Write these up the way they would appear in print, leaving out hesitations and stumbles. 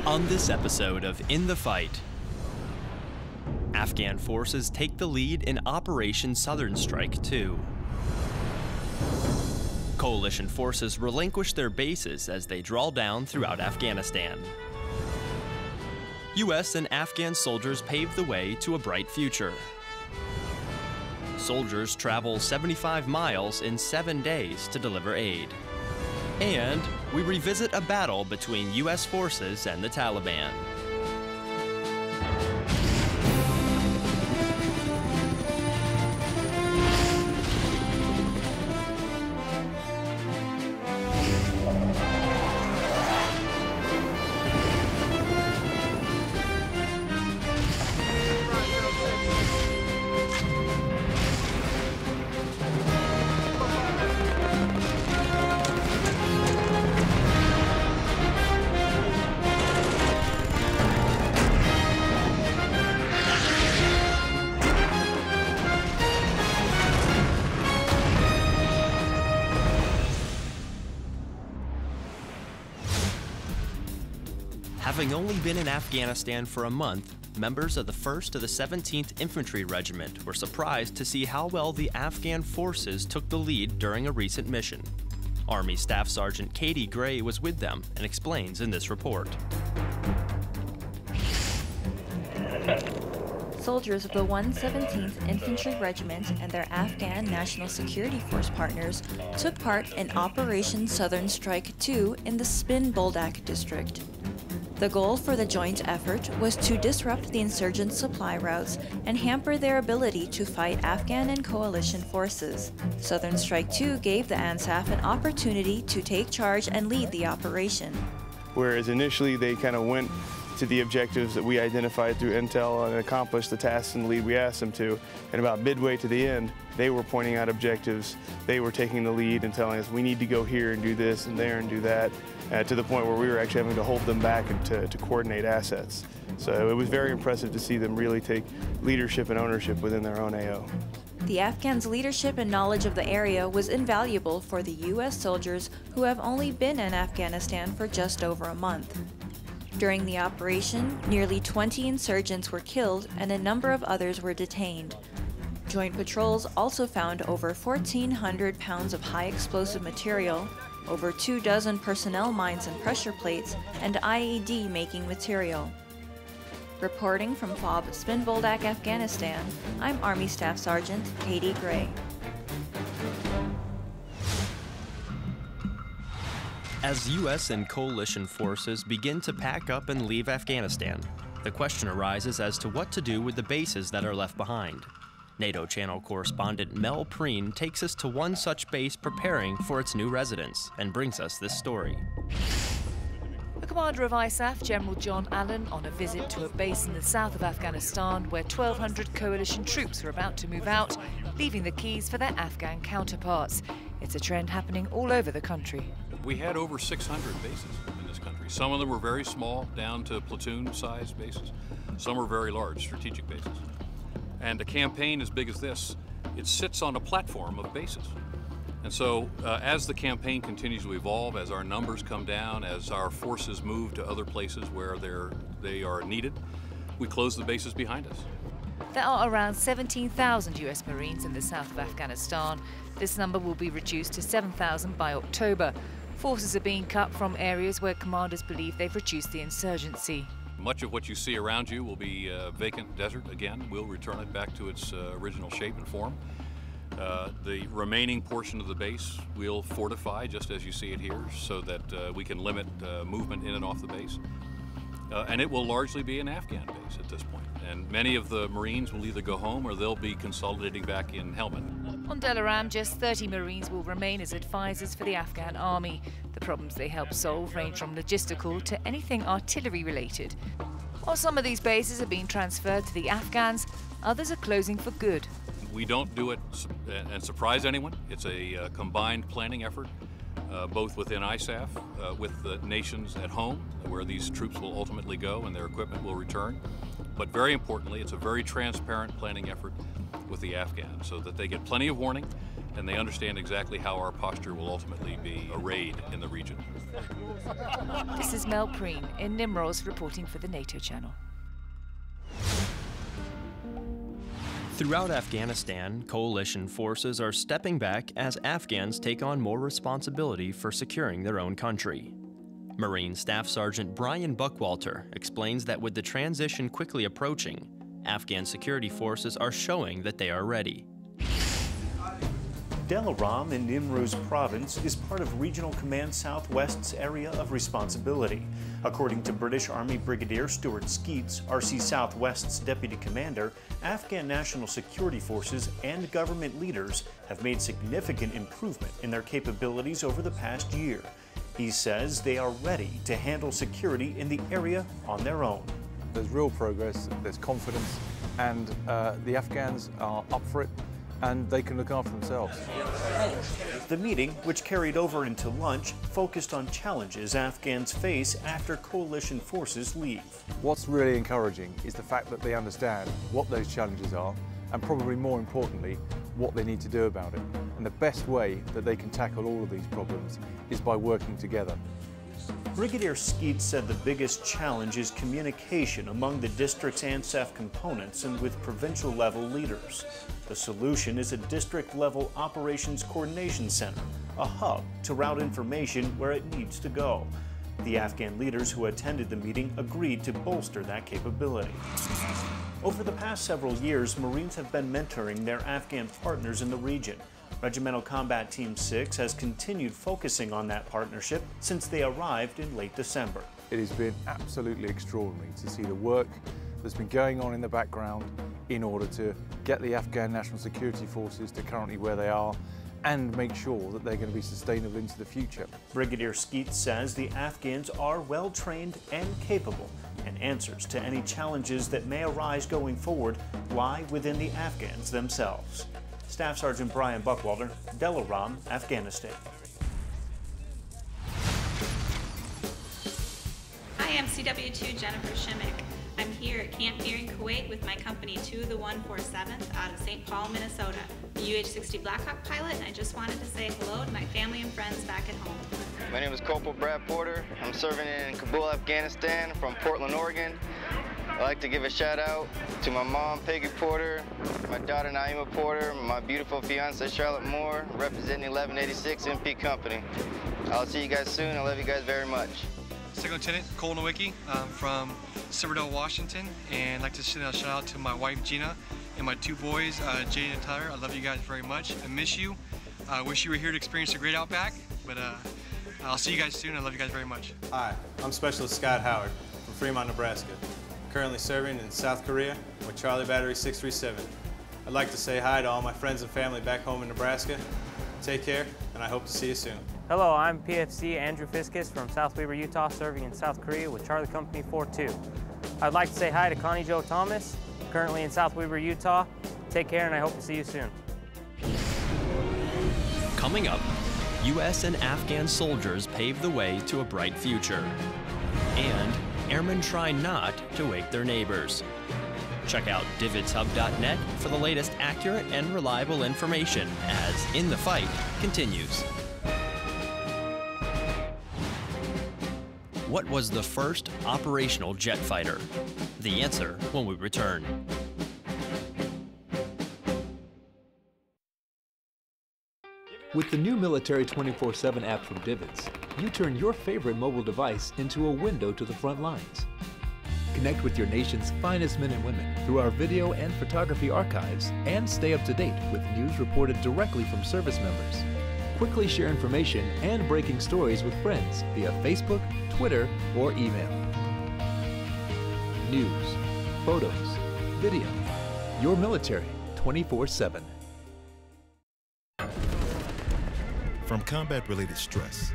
On this episode of In the Fight, Afghan forces take the lead in Operation Southern Strike 2. Coalition forces relinquish their bases as they draw down throughout Afghanistan. U.S. and Afghan soldiers pave the way to a bright future. Soldiers travel 75 miles in 7 days to deliver aid. And we revisit a battle between U.S. forces and the Taliban. Having only been in Afghanistan for a month, members of the 1st to the 17th Infantry Regiment were surprised to see how well the Afghan forces took the lead during a recent mission. Army Staff Sergeant Katie Gray was with them and explains in this report. Soldiers of the 117th Infantry Regiment and their Afghan National Security Force partners took part in Operation Southern Strike 2 in the Spin Boldak district. The goal for the joint effort was to disrupt the insurgents' supply routes and hamper their ability to fight Afghan and coalition forces. Southern Strike 2 gave the ANSAF an opportunity to take charge and lead the operation. Whereas initially they kind of went to the objectives that we identified through intel and accomplished the tasks and lead we asked them to. And about midway to the end, they were pointing out objectives. They were taking the lead and telling us we need to go here and do this and there and do that, to the point where we were actually having to hold them back and to coordinate assets. So it was very impressive to see them really take leadership and ownership within their own AO. The Afghans' leadership and knowledge of the area was invaluable for the U.S. soldiers who have only been in Afghanistan for just over a month. During the operation, nearly 20 insurgents were killed and a number of others were detained. Joint patrols also found over 1,400 pounds of high explosive material, over 24 personnel mines and pressure plates, and IED making material. Reporting from FOB Spin Boldak, Afghanistan, I'm Army Staff Sergeant Katie Gray. As U.S. and coalition forces begin to pack up and leave Afghanistan, the question arises as to what to do with the bases that are left behind. NATO Channel correspondent Mel Preen takes us to one such base preparing for its new residents and brings us this story. The commander of ISAF, General John Allen, on a visit to a base in the south of Afghanistan where 1,200 coalition troops are about to move out, leaving the keys for their Afghan counterparts. It's a trend happening all over the country. We had over 600 bases in this country. Some of them were very small, down to platoon-sized bases. Some were very large, strategic bases. And a campaign as big as this, it sits on a platform of bases. And so as the campaign continues to evolve, as our numbers come down, as our forces move to other places where they are needed, we close the bases behind us. There are around 17,000 US Marines in the south of Afghanistan. This number will be reduced to 7,000 by October. Forces are being cut from areas where commanders believe they've reduced the insurgency. Much of what you see around you will be vacant desert again. We'll return it back to its original shape and form. The remaining portion of the base we'll fortify, just as you see it here, so that we can limit movement in and off the base. And it will largely be an Afghan base at this point. And many of the Marines will either go home or they'll be consolidating back in Helmand. On Delaram, just 30 Marines will remain as advisors for the Afghan army. The problems they help solve range from logistical to anything artillery related. While some of these bases are being transferred to the Afghans, others are closing for good. We don't do it and surprise anyone. It's a combined planning effort, both within ISAF, with the nations at home, where these troops will ultimately go and their equipment will return. But very importantly, it's a very transparent planning effort with the Afghans so that they get plenty of warning and they understand exactly how our posture will ultimately be arrayed in the region. This is Mel Preen in Nimros reporting for the NATO channel. Throughout Afghanistan, coalition forces are stepping back as Afghans take on more responsibility for securing their own country. Marine Staff Sergeant Brian Buckwalter explains that with the transition quickly approaching, Afghan security forces are showing that they are ready. Delaram in Nimruz province is part of Regional Command Southwest's area of responsibility. According to British Army Brigadier Stuart Skeets, RC Southwest's deputy commander, Afghan national security forces and government leaders have made significant improvement in their capabilities over the past year. He says they are ready to handle security in the area on their own. There's real progress, there's confidence, and the Afghans are up for it, and they can look after themselves. The meeting, which carried over into lunch, focused on challenges Afghans face after coalition forces leave. What's really encouraging is the fact that they understand what those challenges are, and probably more importantly, what they need to do about it. And the best way that they can tackle all of these problems is by working together. Brigadier Skeet said the biggest challenge is communication among the district's ANSEF components and with provincial level leaders. The solution is a district-level operations coordination center, a hub to route information where it needs to go. The Afghan leaders who attended the meeting agreed to bolster that capability. Over the past several years, Marines have been mentoring their Afghan partners in the region. Regimental Combat Team 6 has continued focusing on that partnership since they arrived in late December. It has been absolutely extraordinary to see the work that's been going on in the background in order to get the Afghan National Security Forces to currently where they are and make sure that they're going to be sustainable into the future. Brigadier Skeet says the Afghans are well trained and capable, and answers to any challenges that may arise going forward lie within the Afghans themselves. Staff Sergeant Brian Buckwalter, Delaram, Afghanistan. Hi, I'm CW2 Jennifer Shimmick. I'm here at Camp Fear in Kuwait with my company 2 the 147th out of St. Paul, Minnesota. I'm a UH-60 Blackhawk pilot, and I just wanted to say hello to my family and friends back at home. My name is Corporal Brad Porter. I'm serving in Kabul, Afghanistan from Portland, Oregon. I'd like to give a shout out to my mom, Peggy Porter, my daughter, Naima Porter, my beautiful fiance, Charlotte Moore, representing 1186 MP Company. I'll see you guys soon. I love you guys very much. Second Lieutenant Cole Nowicki from Silverdale, Washington, and I'd like to send a shout out to my wife, Gina, and my 2 boys, Jaden and Tyler. I love you guys very much. I miss you. I wish you were here to experience the great Outback, but I'll see you guys soon. I love you guys very much. Hi, I'm Specialist Scott Howard from Fremont, Nebraska. Currently serving in South Korea with Charlie Battery 637. I'd like to say hi to all my friends and family back home in Nebraska. Take care, and I hope to see you soon. Hello, I'm PFC Andrew Fiskus from South Weaver, Utah, serving in South Korea with Charlie Company 42. I'd like to say hi to Connie Jo Thomas, currently in South Weaver, Utah. Take care, and I hope to see you soon. Coming up, U.S. and Afghan soldiers pave the way to a bright future. And airmen try not to wake their neighbors. Check out dvidshub.net for the latest accurate and reliable information as In the Fight continues. What was the first operational jet fighter? The answer when we return. With the new Military 24/7 app from Divots, you turn your favorite mobile device into a window to the front lines. Connect with your nation's finest men and women through our video and photography archives and stay up to date with news reported directly from service members. Quickly share information and breaking stories with friends via Facebook, Twitter, or email. News, photos, video. Your military 24/7. From combat-related stress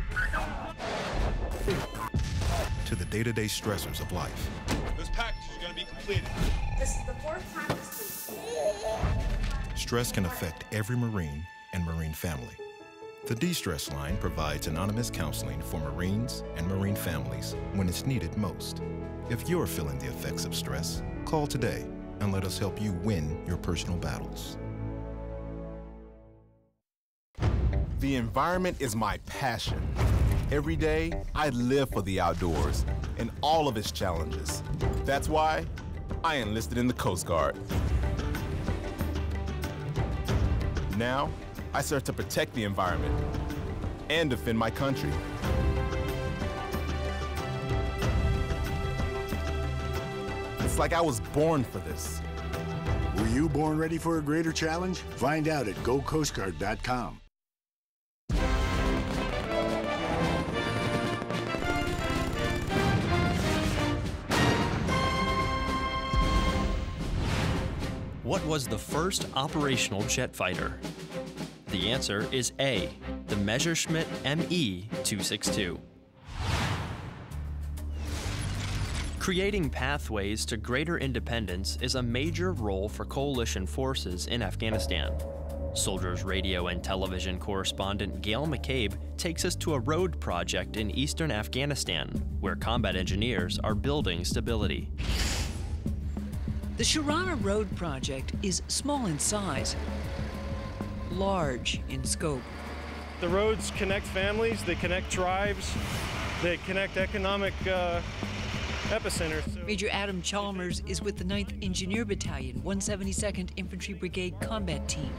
to the day-to-day stressors of life. This package is going to be completed. This is the 4th time this week. Stress can affect every Marine and Marine family. The De-Stress Line provides anonymous counseling for Marines and Marine families when it's needed most. If you're feeling the effects of stress, call today and let us help you win your personal battles. The environment is my passion. Every day, I live for the outdoors and all of its challenges. That's why I enlisted in the Coast Guard. Now, I serve to protect the environment and defend my country. It's like I was born for this. Were you born ready for a greater challenge? Find out at gocoastguard.com. What was the first operational jet fighter? The answer is A, the Messerschmitt Me-262. Creating pathways to greater independence is a major role for coalition forces in Afghanistan. Soldiers radio and television correspondent Gail McCabe takes us to a road project in eastern Afghanistan, where combat engineers are building stability. The Sharana Road project is small in size, large in scope. The roads connect families, they connect tribes, they connect economic epicenters. Major Adam Chalmers is with the 9th Engineer Battalion, 172nd Infantry Brigade Combat Team.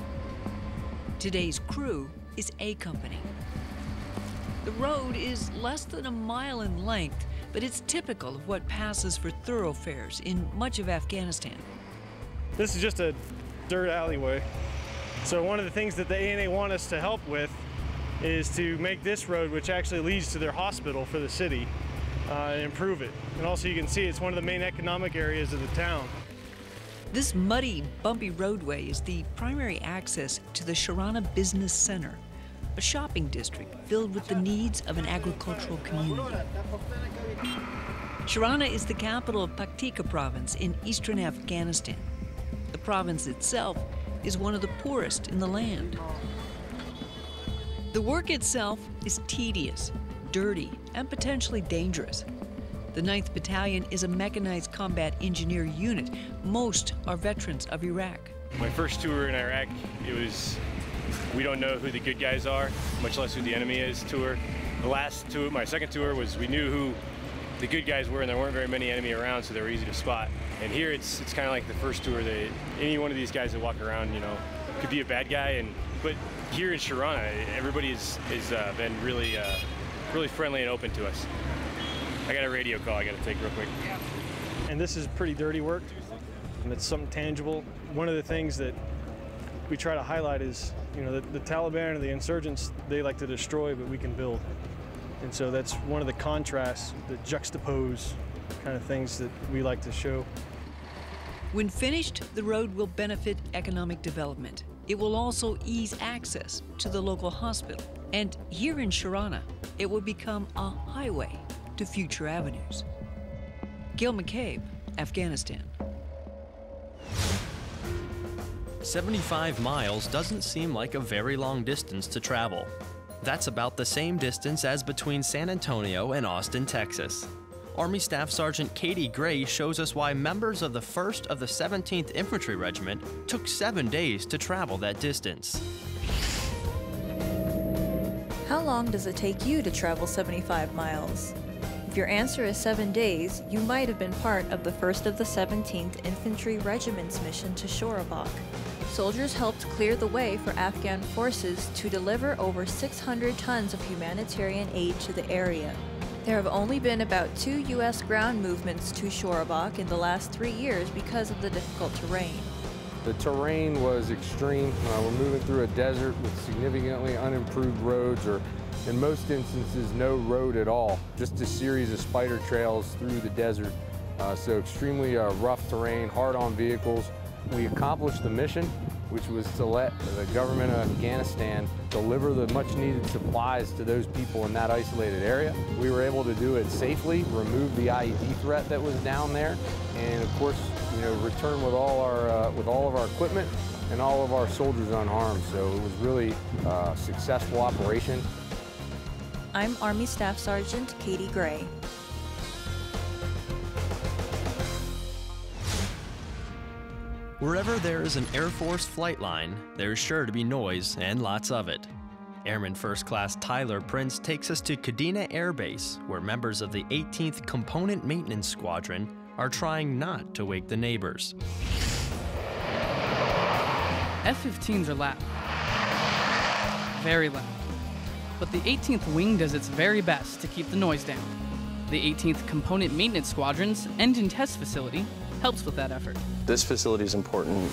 Today's crew is A Company. The road is less than a mile in length, but it's typical of what passes for thoroughfares in much of Afghanistan. This is just a dirt alleyway. So one of the things that the ANA want us to help with is to make this road, which actually leads to their hospital for the city, improve it. And also you can see it's one of the main economic areas of the town. This muddy, bumpy roadway is the primary access to the Sharana Business Center, a shopping district filled with the needs of an agricultural community. Sharana is the capital of Paktika province in eastern Afghanistan. The province itself is one of the poorest in the land. The work itself is tedious, dirty, and potentially dangerous. The 9th Battalion is a mechanized combat engineer unit. Most are veterans of Iraq. My first tour in Iraq, it was, we don't know who the good guys are, much less who the enemy is tour. The last tour, my second tour, was we knew who the good guys were and there weren't very many enemy around, so they were easy to spot. And here it's kind of like the first tour that any one of these guys that walk around, you know, could be a bad guy. But here in Sharana, everybody has been really friendly and open to us. I got a radio call I got to take real quick. And this is pretty dirty work, and it's something tangible. One of the things that we try to highlight is, you know, the Taliban or the insurgents, they like to destroy, but we can build. And so that's one of the contrasts, the juxtapose kind of things that we like to show. When finished, the road will benefit economic development. It will also ease access to the local hospital. And here in Sharana, it will become a highway to future avenues. Gail McCabe, Afghanistan. 75 miles doesn't seem like a very long distance to travel. That's about the same distance as between San Antonio and Austin, Texas. Army Staff Sergeant Katie Gray shows us why members of the 1st of the 17th Infantry Regiment took 7 days to travel that distance. How long does it take you to travel 75 miles? If your answer is 7 days, you might have been part of the 1st of the 17th Infantry Regiment's mission to Shorabak. Soldiers helped clear the way for Afghan forces to deliver over 600 tons of humanitarian aid to the area. There have only been about 2 U.S. ground movements to Shorabak in the last 3 years because of the difficult terrain. The terrain was extreme. We're moving through a desert with significantly unimproved roads, or in most instances, no road at all. Just a series of spider trails through the desert. So extremely rough terrain, hard on vehicles. We accomplished the mission, which was to let the government of Afghanistan deliver the much needed supplies to those people in that isolated area. We were able to do it safely, remove the IED threat that was down there, and of course, you know, return with all of our equipment and all of our soldiers unharmed. So it was really a successful operation. I'm Army Staff Sergeant Katie Gray. Wherever there is an Air Force flight line, there's sure to be noise and lots of it. Airman First Class Tyler Prince takes us to Kadena Air Base, where members of the 18th Component Maintenance Squadron are trying not to wake the neighbors. F-15s are loud. Very loud. But the 18th Wing does its very best to keep the noise down. The 18th Component Maintenance Squadron's engine test facility helps with that effort. This facility is important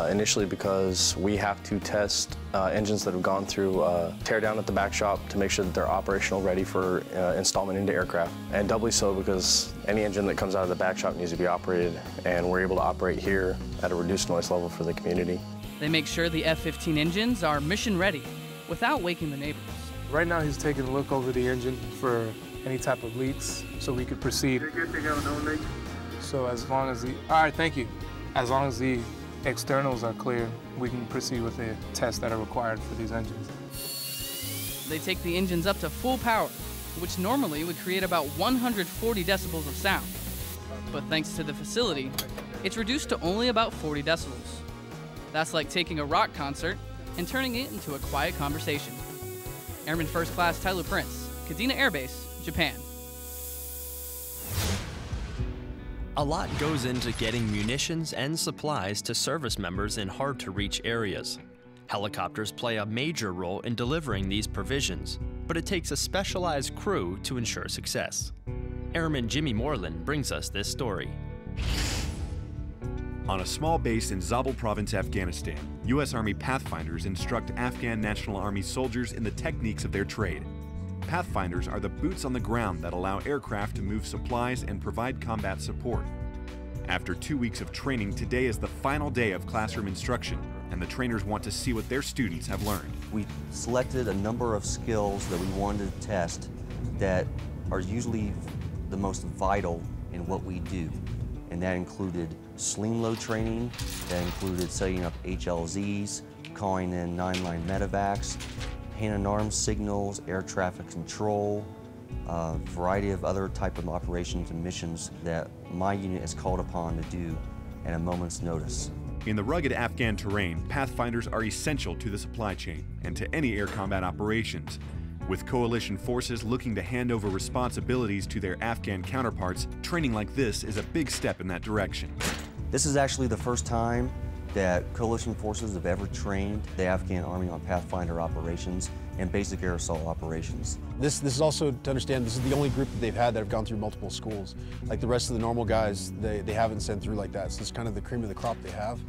initially because we have to test engines that have gone through tear down at the back shop to make sure that they're operational ready for installment into aircraft. And doubly so because any engine that comes out of the back shop needs to be operated, and we're able to operate here at a reduced noise level for the community. They make sure the F-15 engines are mission ready without waking the neighbors. Right now he's taking a look over the engine for any type of leaks so we could proceed. So as long as all right, thank you. As long as the externals are clear, we can proceed with the tests that are required for these engines. They take the engines up to full power, which normally would create about 140 decibels of sound. But thanks to the facility, it's reduced to only about 40 decibels. That's like taking a rock concert and turning it into a quiet conversation. Airman First Class Tyler Prince, Kadena Air Base, Japan. A lot goes into getting munitions and supplies to service members in hard-to-reach areas. Helicopters play a major role in delivering these provisions, but it takes a specialized crew to ensure success. Airman Jimmy Moreland brings us this story. On a small base in Zabul Province, Afghanistan, U.S. Army Pathfinders instruct Afghan National Army soldiers in the techniques of their trade. Pathfinders are the boots on the ground that allow aircraft to move supplies and provide combat support. After 2 weeks of training, today is the final day of classroom instruction, and the trainers want to see what their students have learned. We selected a number of skills that we wanted to test that are usually the most vital in what we do. And that included sling load training, that included setting up HLZs, calling in 9-line medevacs, hand and arm signals, air traffic control, a variety of other type of operations and missions that my unit is called upon to do at a moment's notice. In the rugged Afghan terrain, Pathfinders are essential to the supply chain and to any air combat operations. With coalition forces looking to hand over responsibilities to their Afghan counterparts, training like this is a big step in that direction. This is actually the first time that coalition forces have ever trained the Afghan Army on Pathfinder operations and basic air assault operations. This is also to understand this is the only group that they've had that have gone through multiple schools. Like the rest of the normal guys, they haven't sent through like that. So it's kind of the cream of the crop they have.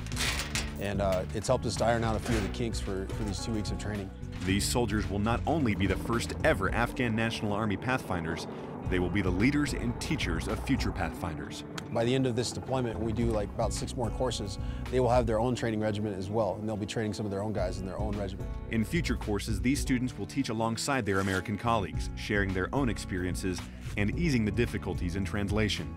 And it's helped us to iron out a few of the kinks for these 2 weeks of training. These soldiers will not only be the first ever Afghan National Army Pathfinders, they will be the leaders and teachers of future Pathfinders. By the end of this deployment, when we do like about 6 more courses, they will have their own training regiment as well, and they'll be training some of their own guys in their own regiment. In future courses, these students will teach alongside their American colleagues, sharing their own experiences and easing the difficulties in translation.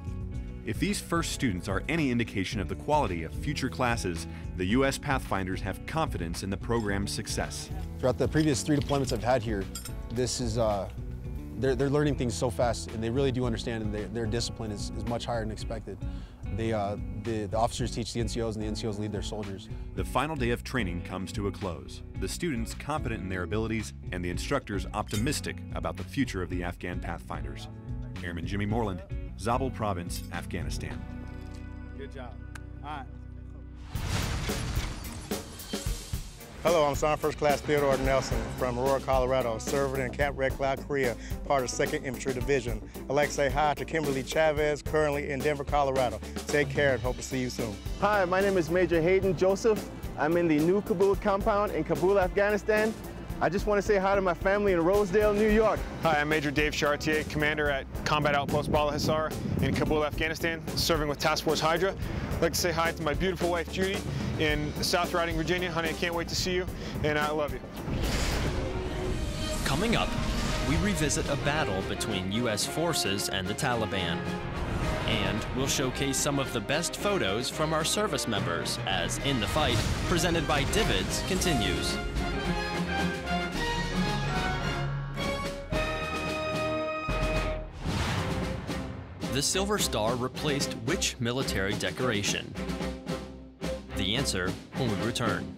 If these first students are any indication of the quality of future classes, the U.S. Pathfinders have confidence in the program's success. Throughout the previous 3 deployments I've had here, this is they're learning things so fast, and they really do understand, and their discipline is much higher than expected. The officers teach the NCOs, and the NCOs lead their soldiers. The final day of training comes to a close. The students confident in their abilities, and the instructors optimistic about the future of the Afghan Pathfinders. Airman Jimmy Moreland, Zabul Province, Afghanistan. Good job. All right. Hello, I'm Sergeant First Class Theodore Nelson from Aurora, Colorado, serving in Camp Red Cloud, Korea, part of 2nd Infantry Division. I'd like to say hi to Kimberly Chavez, currently in Denver, Colorado. Take care and hope to see you soon. Hi, my name is Major Hayden Joseph. I'm in the New Kabul compound in Kabul, Afghanistan. I just want to say hi to my family in Rosedale, New York. Hi, I'm Major Dave Chartier, commander at Combat Outpost Bala Hissar in Kabul, Afghanistan, serving with Task Force Hydra. I'd like to say hi to my beautiful wife, Judy, in South Riding, Virginia. Honey, I can't wait to see you, and I love you. Coming up, we revisit a battle between U.S. forces and the Taliban. And we'll showcase some of the best photos from our service members as In the Fight, presented by Divids, continues. The Silver Star replaced which military decoration? The answer when we return.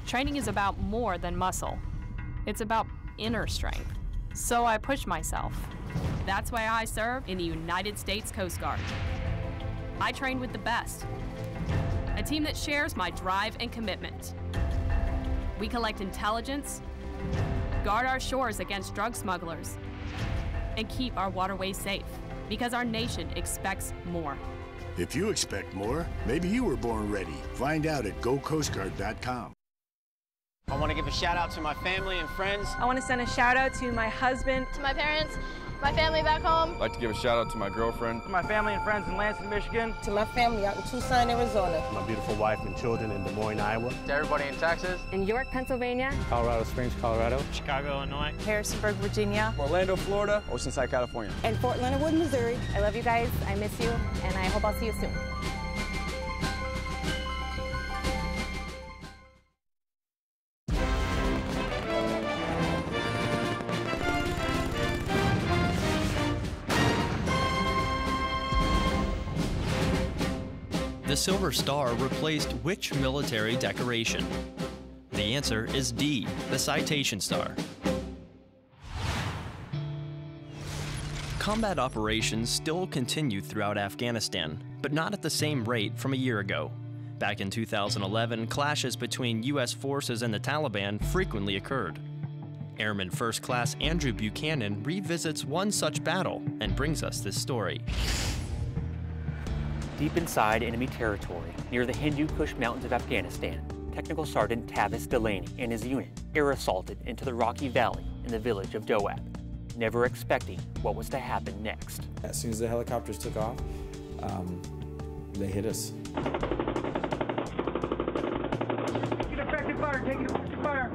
Training is about more than muscle. It's about inner strength. So I push myself. That's why I serve in the United States Coast Guard. I train with the best, a team that shares my drive and commitment. We collect intelligence, guard our shores against drug smugglers, and keep our waterways safe, because our nation expects more. If you expect more, maybe you were born ready. Find out at gocoastguard.com. I want to give a shout out to my family and friends. I want to send a shout out to my husband, to my parents, my family back home. I'd like to give a shout out to my girlfriend, to my family and friends in Lansing, Michigan, to my family out in Tucson, Arizona, to my beautiful wife and children in Des Moines, Iowa, to everybody in Texas, in York, Pennsylvania, Colorado Springs, Colorado, Chicago, Illinois, Harrisonburg, Virginia, Orlando, Florida, Oceanside, California, and Fort Leonard Wood, Missouri. I love you guys. I miss you, and I hope I'll see you soon. The Silver Star replaced which military decoration? The answer is D, the Citation Star. Combat operations still continue throughout Afghanistan, but not at the same rate from a year ago. Back in 2011, clashes between U.S. forces and the Taliban frequently occurred. Airman First Class Andrew Buchanan revisits one such battle and brings us this story. Deep inside enemy territory, near the Hindu Kush Mountains of Afghanistan, Technical Sergeant Tavis Delaney and his unit air assaulted into the rocky valley in the village of Doab, never expecting what was to happen next. As soon as the helicopters took off, they hit us. Get effective fire, take effective fire.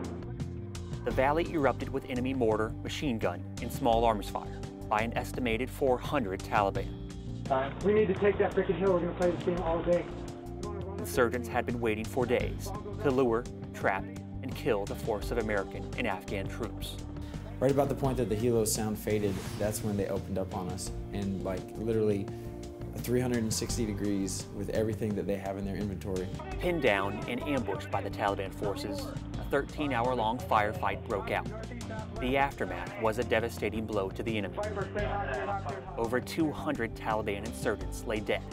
The valley erupted with enemy mortar, machine gun, and small arms fire by an estimated 400 Taliban. We need to take that freaking hill. We're going to play this game all day. Insurgents had been waiting for days to lure, trap, and kill the force of American and Afghan troops. Right about the point that the helo sound faded, that's when they opened up on us. And like literally 360 degrees with everything that they have in their inventory. Pinned down and ambushed by the Taliban forces, a 13-hour-long firefight broke out. The aftermath was a devastating blow to the enemy. Over 200 Taliban insurgents lay dead.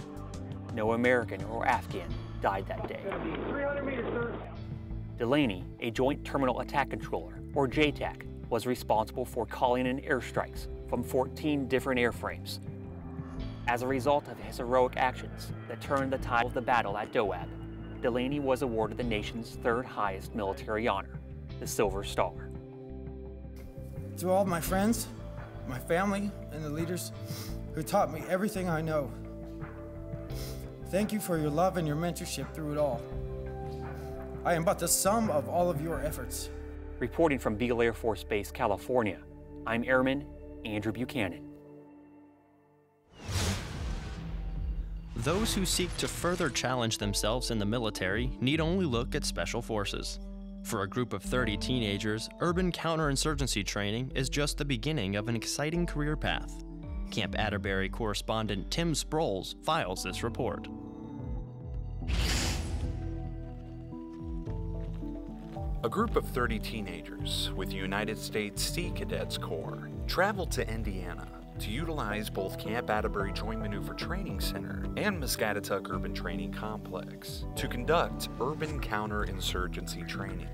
No American or Afghan died that day. Delaney, a Joint Terminal Attack Controller, or JTAC, was responsible for calling in airstrikes from 14 different airframes. As a result of his heroic actions that turned the tide of the battle at Doab, Delaney was awarded the nation's third highest military honor, the Silver Star. To all my friends, my family, and the leaders who taught me everything I know, thank you for your love and your mentorship through it all. I am but the sum of all of your efforts. Reporting from Beale Air Force Base, California, I'm Airman Andrew Buchanan. Those who seek to further challenge themselves in the military need only look at Special Forces. For a group of 30 teenagers, urban counterinsurgency training is just the beginning of an exciting career path. Camp Atterbury correspondent Tim Sproles files this report. A group of 30 teenagers with United States Sea Cadets Corps traveled to Indiana to utilize both Camp Atterbury Joint Maneuver Training Center and Muscatatuck Urban Training Complex to conduct urban counterinsurgency training.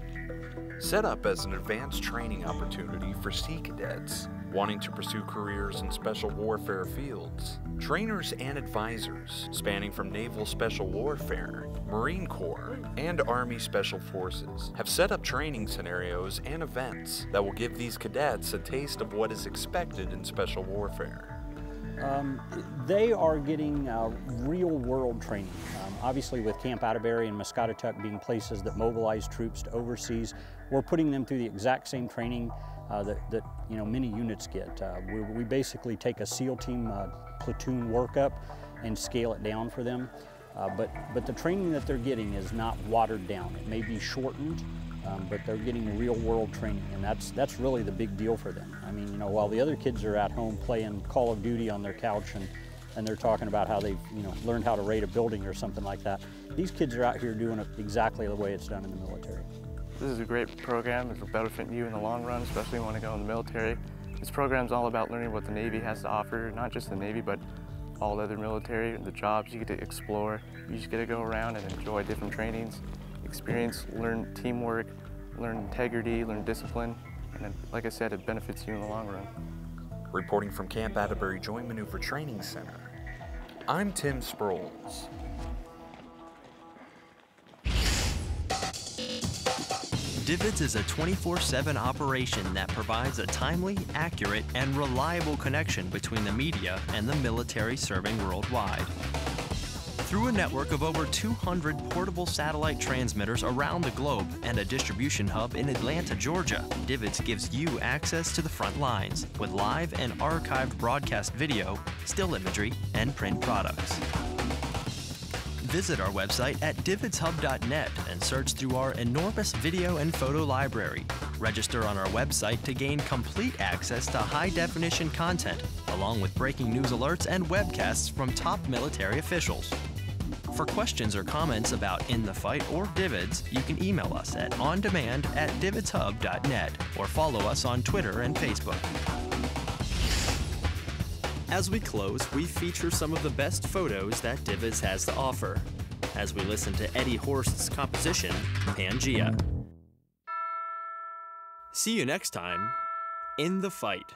Set up as an advanced training opportunity for Sea Cadets wanting to pursue careers in special warfare fields, trainers and advisors spanning from Naval Special Warfare, Marine Corps, and Army Special Forces have set up training scenarios and events that will give these cadets a taste of what is expected in special warfare. They are getting real-world training. Obviously, with Camp Atterbury and Muscatatuck being places that mobilize troops to overseas, we're putting them through the exact same training that many units get. We basically take a SEAL team platoon workup and scale it down for them. But the training that they're getting is not watered down. It may be shortened, but they're getting real-world training, and that's really the big deal for them. I mean, while the other kids are at home playing Call of Duty on their couch and they're talking about how they've learned how to raid a building or something like that, these kids are out here doing it exactly the way it's done in the military. This is a great program. It will benefit you in the long run, especially when you go in the military. This program is all about learning what the Navy has to offer, not just the Navy, but all other military, the jobs you get to explore. You just get to go around and enjoy different trainings, experience, learn teamwork, learn integrity, learn discipline, and like I said, it benefits you in the long run. Reporting from Camp Atterbury Joint Maneuver Training Center, I'm Tim Sproles. Divots is a 24/7 operation that provides a timely, accurate, and reliable connection between the media and the military serving worldwide. Through a network of over 200 portable satellite transmitters around the globe and a distribution hub in Atlanta, Georgia, Divots gives you access to the front lines with live and archived broadcast video, still imagery, and print products. Visit our website at dvidshub.net and search through our enormous video and photo library. Register on our website to gain complete access to high-definition content, along with breaking news alerts and webcasts from top military officials. For questions or comments about In the Fight or Divots, you can email us at ondemand@dvidshub.net or follow us on Twitter and Facebook. As we close, we feature some of the best photos that Divots has to offer, as we listen to Eddie Horst's composition, Pangea. See you next time, In the Fight.